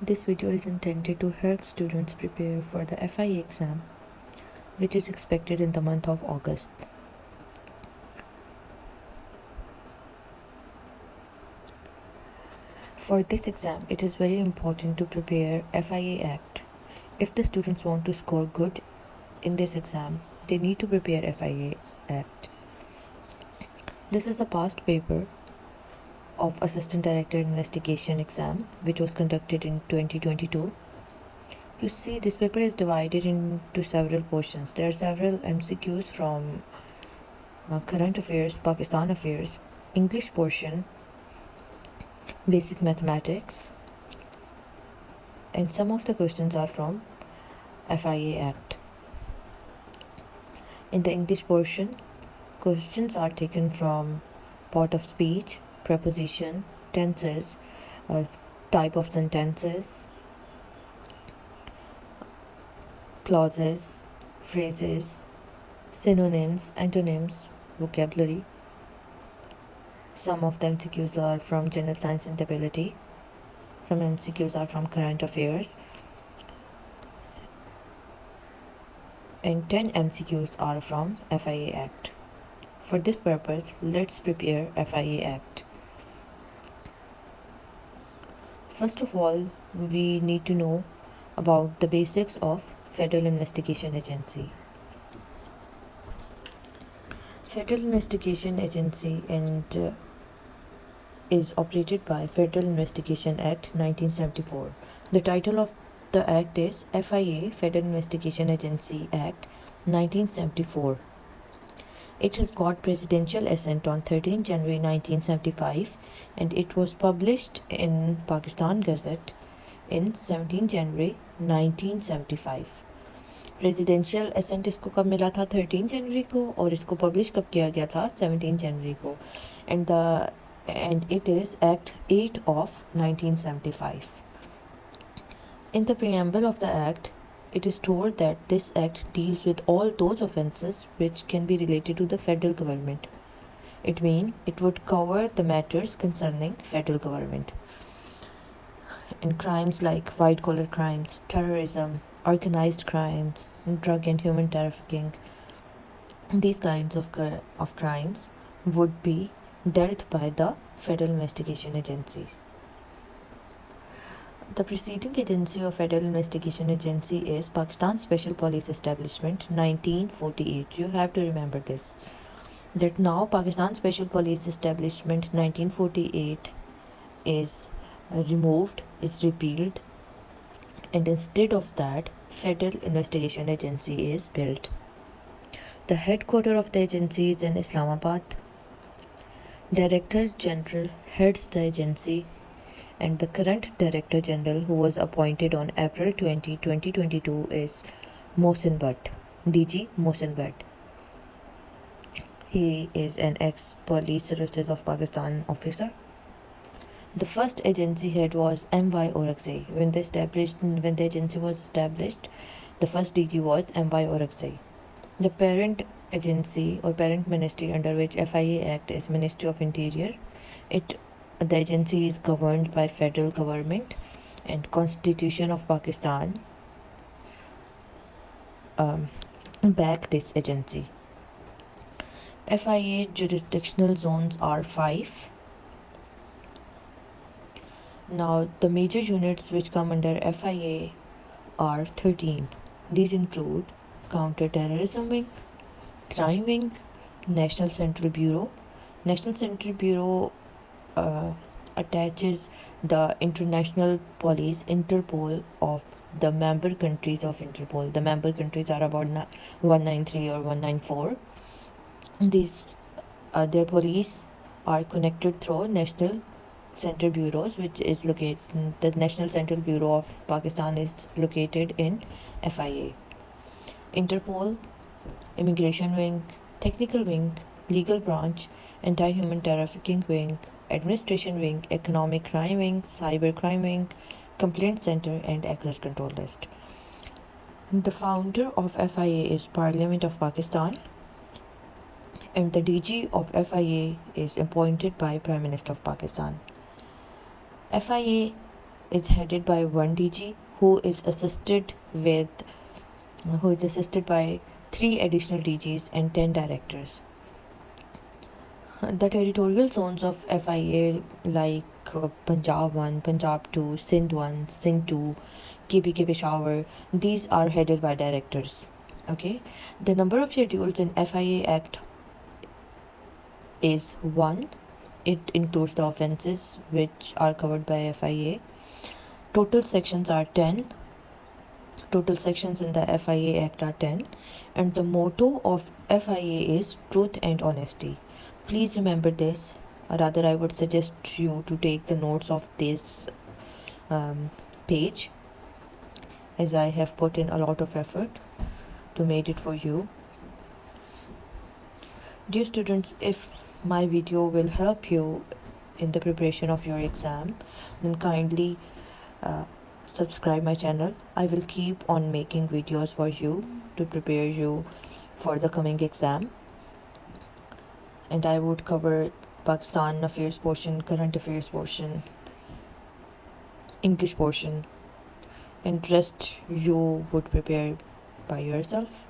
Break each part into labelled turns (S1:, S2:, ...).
S1: This video is intended to help students prepare for the FIA exam, which is expected in the month of August. For this exam, it is very important to prepare FIA ACT. If the students want to score good in this exam, they need to prepare FIA ACT. This is a past paper of Assistant Director Investigation exam, which was conducted in 2022. You see, this paper is divided into several portions. There are several MCQs from current affairs, Pakistan affairs, English portion, basic mathematics, and some of the questions are from FIA ACT. In the English portion, questions are taken from part of speech, preposition, tenses, type of sentences, clauses, phrases, synonyms, antonyms, vocabulary. Some of the MCQs are from general science and ability. Some MCQs are from current affairs. And 10 MCQs are from FIA ACT. For this purpose, let's prepare FIA ACT. First of all, we need to know about the basics of Federal Investigation Agency. Federal Investigation Agency is operated by Federal Investigation Act 1974. The title of the act is FIA Federal Investigation Agency Act 1974. It has got presidential assent on 13 January 1975 and it was published in Pakistan Gazette in 17 January 1975. Presidential ascent इसको कब मिला था 13 जनवरी को और इसको publish कब किया गया था 17 जनवरी को and it is Act 8 of 1975. In the preamble of the Act, it is told that this Act deals with all those offences which can be related to the federal government. It means it would cover the matters concerning federal government. And crimes like white-collar crimes, terrorism, organized crimes, drug and human trafficking, these kinds of crimes would be dealt by the Federal Investigation Agency. The preceding agency of Federal Investigation Agency is Pakistan Special Police Establishment 1948. You have to remember this, that now Pakistan Special Police Establishment 1948 is removed, is repealed, and instead of that, Federal Investigation Agency is built. The headquarters of the agency is in Islamabad. Director General heads the agency, and the current Director General, who was appointed on April 20, 2022, is Mohsin Butt, DG Mohsin Butt. He is an ex-Police Services of Pakistan officer. The first agency head was M.Y. Orakzai. When the agency was established, the first DG was M.Y. Orakzai. The parent agency or parent ministry under which FIA Act is Ministry of Interior. The agency is governed by federal government and Constitution of Pakistan back this agency. FIA jurisdictional zones are 5. Now, the major units which come under FIA are 13. These include Counter-Terrorism Wing, Crime Wing, National Central Bureau. National Central Bureau attaches the international police Interpol of the member countries of Interpol. The member countries are about 193 or 194. Their police are connected through National Central Bureaus, which is located. The National Central Bureau of Pakistan is located in FIA. Interpol, Immigration Wing, Technical Wing, Legal Branch, Anti-Human Trafficking Wing, Administration Wing, Economic Crime Wing, Cyber Crime Wing, Complaint Center, and Access Control List. The founder of FIA is Parliament of Pakistan, and the DG of FIA is appointed by Prime Minister of Pakistan. FIA is headed by one DG who is assisted by 3 additional DGs and 10 directors. The territorial zones of FIA like Punjab 1, Punjab 2, Sindh 1, Sindh 2, KPK Peshawar, these are headed by directors. Okay, the number of schedules in FIA Act is 1. It includes the offences which are covered by FIA. Total sections are 10. Total sections in the FIA Act are 10, and the motto of FIA is truth and honesty. Please remember this. Rather, I would suggest you to take the notes of this page, as I have put in a lot of effort to make it for you. Dear students, if my video will help you in the preparation of your exam, then kindly subscribe my channel. I will keep on making videos for you to prepare you for the coming exam, and I would cover Pakistan affairs portion, current affairs portion, English portion, and rest you would prepare by yourself.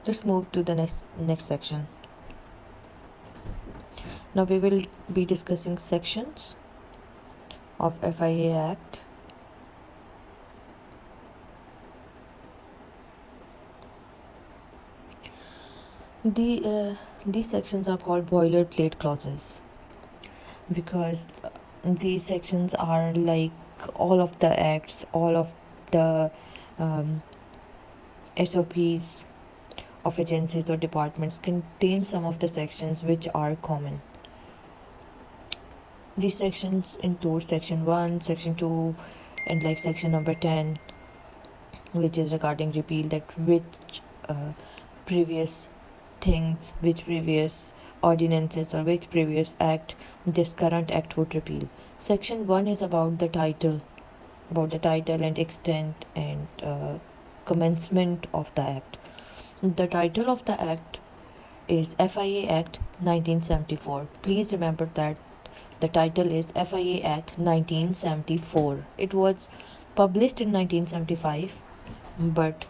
S1: Let's move to the next section. Now we will be discussing sections of FIA Act. These sections are called boilerplate clauses because these sections are like all of the acts, all of the SOPs of agencies or departments contain some of the sections which are common. These sections include section 1, section 2, and like section number 10, which is regarding repeal, that which previous things, which previous ordinances or which previous act this current act would repeal. Section 1 is about the title and extent and commencement of the act. The title of the act is FIA Act 1974. Please remember that the title is FIA Act 1974. It was published in 1975, but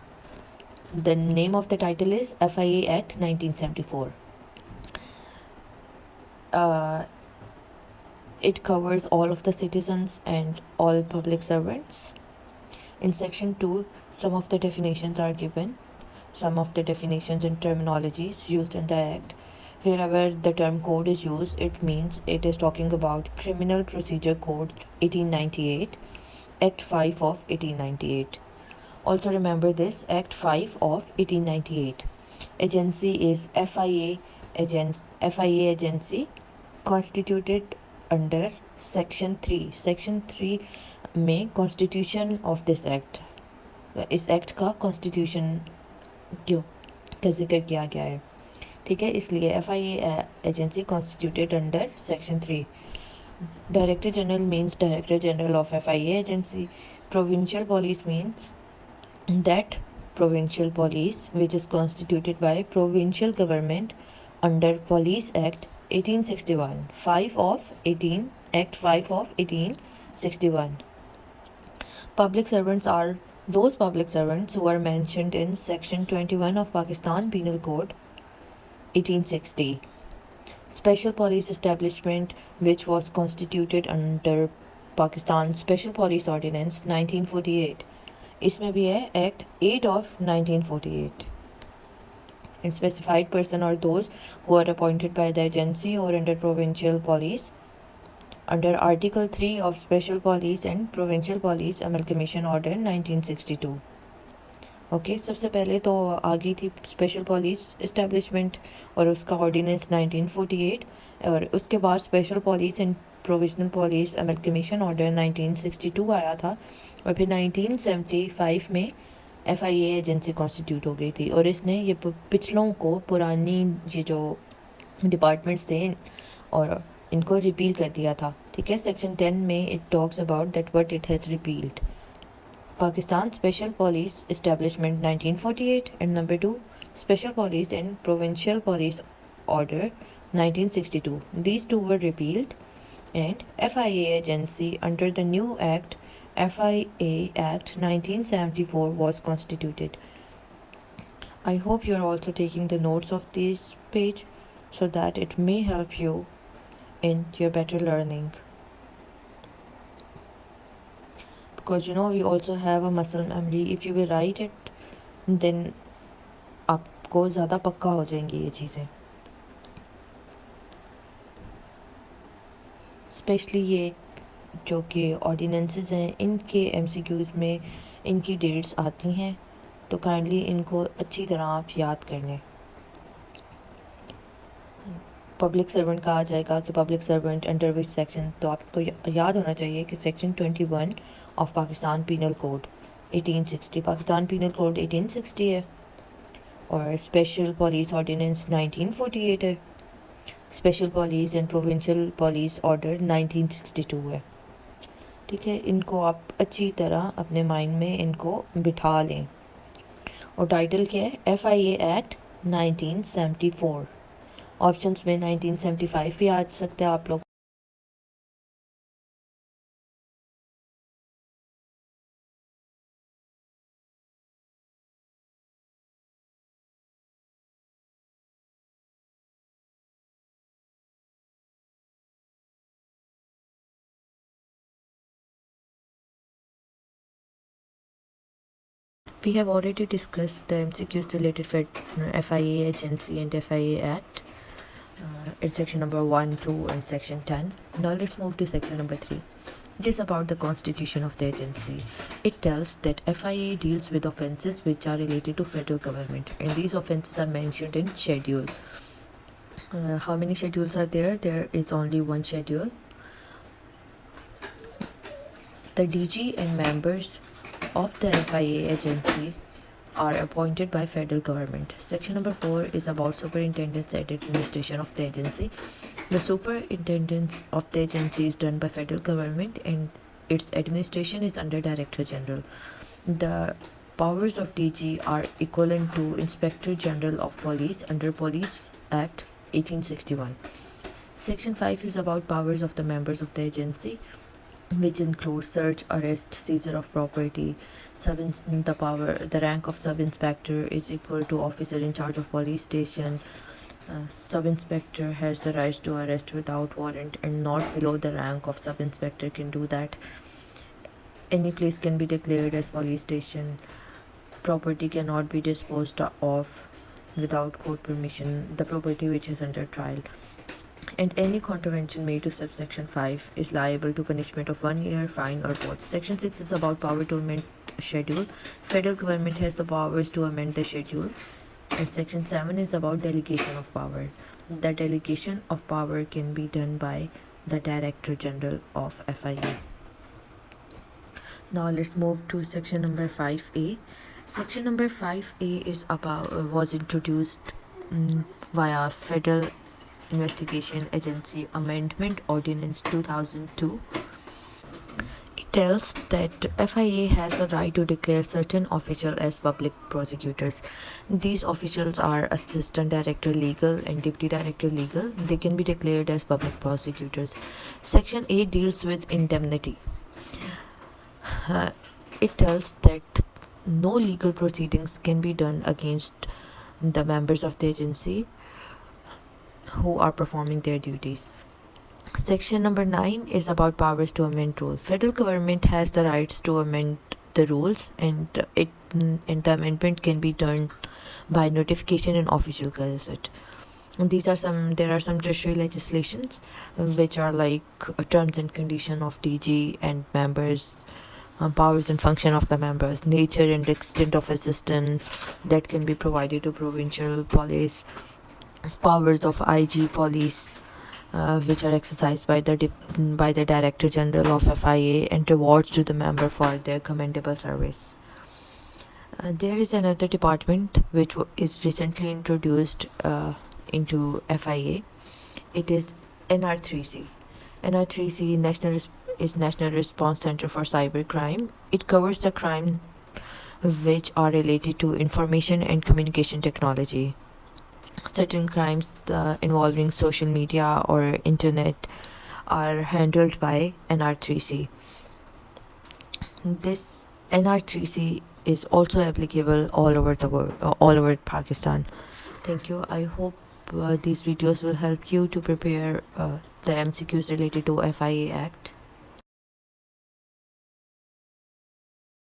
S1: the name of the title is FIA Act 1974. It covers all of the citizens and all public servants. In section 2, some of the definitions are given. Some of the definitions and terminologies used in the Act. Wherever the term code is used, it means it is talking about Criminal Procedure Code 1898, Act 5 of 1898. Also remember this, Act 5 of 1898. Agency is FIA agency constituted under Section 3. Section 3 में Constitution of this Act, इस act का constitution का जिक्र किया गया है. ठीक है, इसलिए FIA agency constituted under section 3. Director general means director general of FIA agency. Provincial police means that provincial police which is constituted by provincial government under Police Act 1861, 5 of 18, Act 5 of 1861. Public servants are those public servants who are mentioned in Section 21 of Pakistan Penal Code 1860. Special police establishment which was constituted under Pakistan Special Police Ordinance 1948. इसमें भी है Act 8 of 1948. And specified person are those who are appointed by the agency or under provincial police under Article 3 of Special Police and Provincial Police Amalgamation Order 1962. Okay, सबसे पहले तो आ गई थी special police establishment और उसका ordinance 1948, और उसके बाद special police and provisional police amalgamation order 1962 आया था, और फिर 1975 में FIA एजेंसी कॉन्स्टिट्यूट हो गई थी, और इसने ये पिछलों को पुरानी ये जो डिपार्टमेंट्स थे और इनको रिपील कर दिया था. ठीक है, सेक्शन 10 में it talks about that what it has repealed. Pakistan Special Police Establishment 1948, and number 2 Special Police and Provincial Police Order 1962. These two were repealed and FIA agency under the new act, FIA Act 1974, was constituted. I hope you're also taking the notes of this page so that it may help you in your better learning. Because we also have a muscle memory. If you will write it, then आपको ज़्यादा पक्का हो जाएंगी ये चीज़ें. Specially ये जो कि ऑर्डिनेंसेस हैं, इनके MCQs में इनकी डेट्स आती हैं, तो काइंडली इनको अच्छी तरह आप याद कर लें. पब्लिक सर्वेंट का आ जाएगा कि public servant under which section, तो आपको याद होना चाहिए कि section 21 of Pakistan penal code 1860, Pakistan penal code 1860 है, और स्पेशल पुलिस ऑर्डिनेंस 1948 है, special police and provincial police order 1962 है. ठीक है, इनको आप अच्छी तरह अपने माइंड में इनको बिठा लें. और टाइटल क्या है? FIA act 1974. ऑप्शंस में 1975 भी आ सकते हैं आप लोग. We have already discussed the MCQs related for FIA agency and FIA Act. It's section number 1, 2 and section 10. Now let's move to section number 3. It is about the constitution of the agency. It tells that FIA deals with offences which are related to federal government, and these offences are mentioned in schedule. How many schedules are there? There is only one schedule. The DG and members of the FIA agency are appointed by federal government. Section number 4 is about superintendence and administration of the agency. The superintendence of the agency is done by federal government and its administration is under Director General. The powers of DG are equivalent to Inspector General of Police under Police Act 1861. Section 5 is about powers of the members of the agency, which includes search, arrest, seizure of property. The rank of sub-inspector is equal to officer in charge of police station. Sub-inspector has the right to arrest without warrant, and not below the rank of sub-inspector can do that. Any place can be declared as police station. Property cannot be disposed of without court permission, the property which is under trial. And any contravention made to subsection 5 is liable to punishment of 1 year, fine or both. Section 6 is about power to amend schedule. Federal government has the powers to amend the schedule. And section 7 is about delegation of power. The delegation of power can be done by the Director General of FIA. Now let's move to section number 5A. Section number 5A is was introduced via Federal Investigation Agency Amendment Ordinance 2002. It tells that FIA has the right to declare certain officials as public prosecutors. These officials are Assistant Director Legal and Deputy Director Legal. They can be declared as public prosecutors. Section 8 deals with indemnity. It tells that no legal proceedings can be done against the members of the agency who are performing their duties. Section number 9 is about powers to amend rules. Federal government has the rights to amend the rules, and the amendment can be done by notification in official gazette. There are some tertiary legislations which are like terms and condition of DG and members, powers and function of the members, nature and extent of assistance that can be provided to provincial police, powers of IG police, which are exercised by the Director General of FIA, and rewards to the member for their commendable service. There is another department which is recently introduced into FIA. It is NR3C. NR3C is National Response Center for Cybercrime. It covers the crime which are related to information and communication technology. Certain crimes involving social media or internet are handled by NR3C. This NR3C is also applicable all over the world, all over Pakistan. Thank you. I hope these videos will help you to prepare the MCQs related to FIA Act.